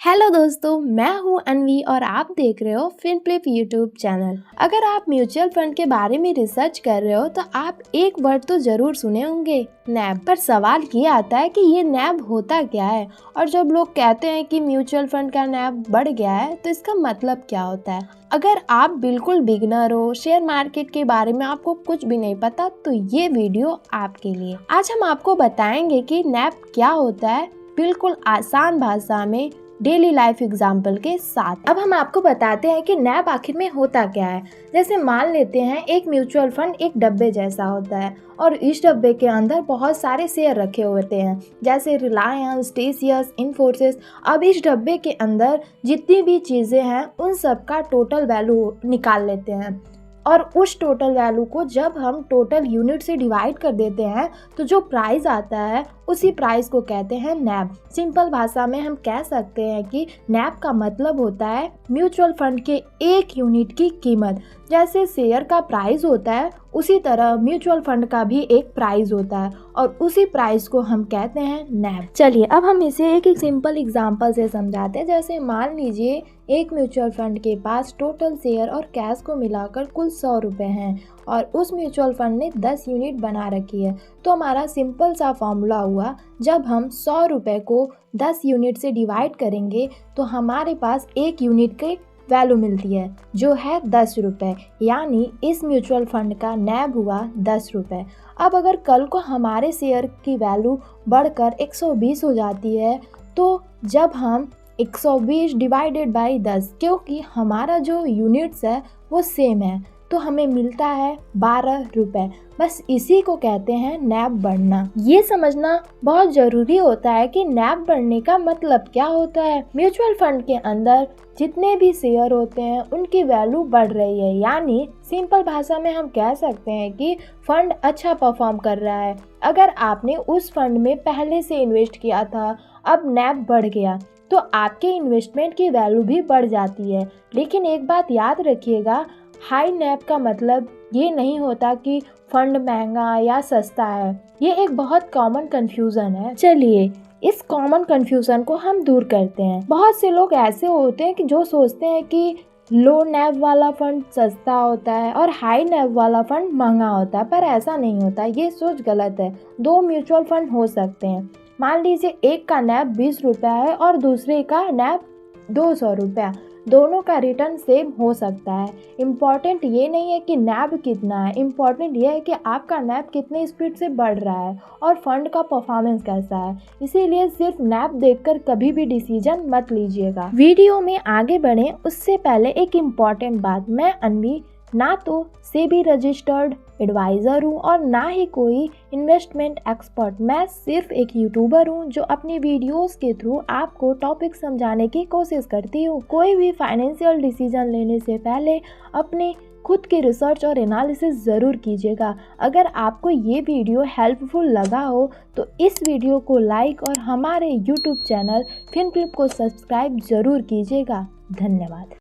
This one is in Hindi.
हेलो दोस्तों, मैं हूं अन्वी और आप देख रहे हो फिनफ्लिप यूट्यूब चैनल। अगर आप म्यूचुअल फंड के बारे में रिसर्च कर रहे हो तो आप एक वर्ड तो जरूर सुने होंगे, नैब। पर सवाल ये आता है कि ये नैब होता क्या है, और जब लोग कहते हैं कि म्यूचुअल फंड का नैब बढ़ गया है तो इसका मतलब क्या होता है। अगर आप बिल्कुल बिगनर हो, शेयर मार्केट के बारे में आपको कुछ भी नहीं पता, तो ये वीडियो आपके लिए। आज हम आपको बताएंगे कि नैब क्या होता है, बिल्कुल आसान भाषा में, डेली लाइफ एग्जाम्पल के साथ। अब हम आपको बताते हैं कि नैब आखिर में होता क्या है। जैसे मान लेते हैं एक म्यूचुअल फंड एक डब्बे जैसा होता है और इस डब्बे के अंदर बहुत सारे शेयर रखे होते हैं, जैसे रिलायंस, टीसीएस, इन्फोसिस। अब इस डब्बे के अंदर जितनी भी चीज़ें हैं उन सब का टोटल वैल्यू निकाल लेते हैं, और उस टोटल वैल्यू को जब हम टोटल यूनिट से डिवाइड कर देते हैं तो जो प्राइस आता है उसी प्राइस को कहते हैं नैब। सिंपल भाषा में हम कह सकते हैं कि नैब का मतलब होता है म्यूचुअल फंड के एक यूनिट की कीमत। जैसे शेयर का प्राइस होता है उसी तरह म्यूचुअल फंड का भी एक प्राइस होता है और उसी प्राइस को हम कहते हैं नैब। चलिए अब हम इसे एक सिंपल एग्जांपल से समझाते हैं। जैसे मान लीजिए एक म्यूचुअल फंड के पास टोटल शेयर और कैश को मिलाकर कुल 100 रुपये हैं और उस म्यूचुअल फंड ने 10 यूनिट बना रखी है। तो हमारा सिंपल सा फॉर्मूला हुआ, जब हम 100 रुपये को 10 यूनिट से डिवाइड करेंगे तो हमारे पास एक यूनिट के वैल्यू मिलती है जो है 10 रुपये, यानी इस म्यूचुअल फंड का नैब हुआ 10 रुपये। अब अगर कल को हमारे शेयर की वैल्यू बढ़कर 120 हो जाती है तो जब हम 120 डिवाइडेड बाई 10, क्योंकि हमारा जो यूनिट्स है वो सेम है, तो हमें मिलता है 12 रुपये। बस इसी को कहते हैं नैब बढ़ना। ये समझना बहुत ज़रूरी होता है कि नैब बढ़ने का मतलब क्या होता है। म्यूचुअल फंड के अंदर जितने भी शेयर होते हैं उनकी वैल्यू बढ़ रही है, यानी सिंपल भाषा में हम कह सकते हैं कि फंड अच्छा परफॉर्म कर रहा है। अगर आपने उस फंड में पहले से इन्वेस्ट किया था, अब नैब बढ़ गया तो आपके इन्वेस्टमेंट की वैल्यू भी बढ़ जाती है। लेकिन एक बात याद रखिएगा, हाई नैब का मतलब ये नहीं होता कि फंड महंगा या सस्ता है। ये एक बहुत कॉमन कंफ्यूजन है। चलिए इस कॉमन कंफ्यूजन को हम दूर करते हैं। बहुत से लोग ऐसे होते हैं कि जो सोचते हैं कि लो नैब वाला फंड सस्ता होता है और हाई नैब वाला फंड महंगा होता है, पर ऐसा नहीं होता। ये सोच गलत है। दो म्यूचुअल फंड हो सकते हैं। मान लीजिए एक का नैब 20 रुपया है और दूसरे का नैब 200 रुपया। दोनों का रिटर्न सेम हो सकता है। इम्पॉर्टेंट ये नहीं है कि नैब कितना है, इम्पॉर्टेंट ये है कि आपका नैब कितने स्पीड से बढ़ रहा है और फंड का परफॉर्मेंस कैसा है। इसीलिए सिर्फ नैब देखकर कभी भी डिसीजन मत लीजिएगा। वीडियो में आगे बढ़ें उससे पहले एक इम्पॉर्टेंट बात, मैं अन्वी ना तो सेबी रजिस्टर्ड एडवाइज़र हूँ और ना ही कोई इन्वेस्टमेंट एक्सपर्ट। मैं सिर्फ एक यूट्यूबर हूँ जो अपनी वीडियोस के थ्रू आपको टॉपिक समझाने की कोशिश करती हूँ। कोई भी फाइनेंशियल डिसीजन लेने से पहले अपने खुद की रिसर्च और एनालिसिस ज़रूर कीजिएगा। अगर आपको ये वीडियो हेल्पफुल लगा हो तो इस वीडियो को लाइक और हमारे यूट्यूब चैनल फिनफ्लिप को सब्सक्राइब ज़रूर कीजिएगा। धन्यवाद।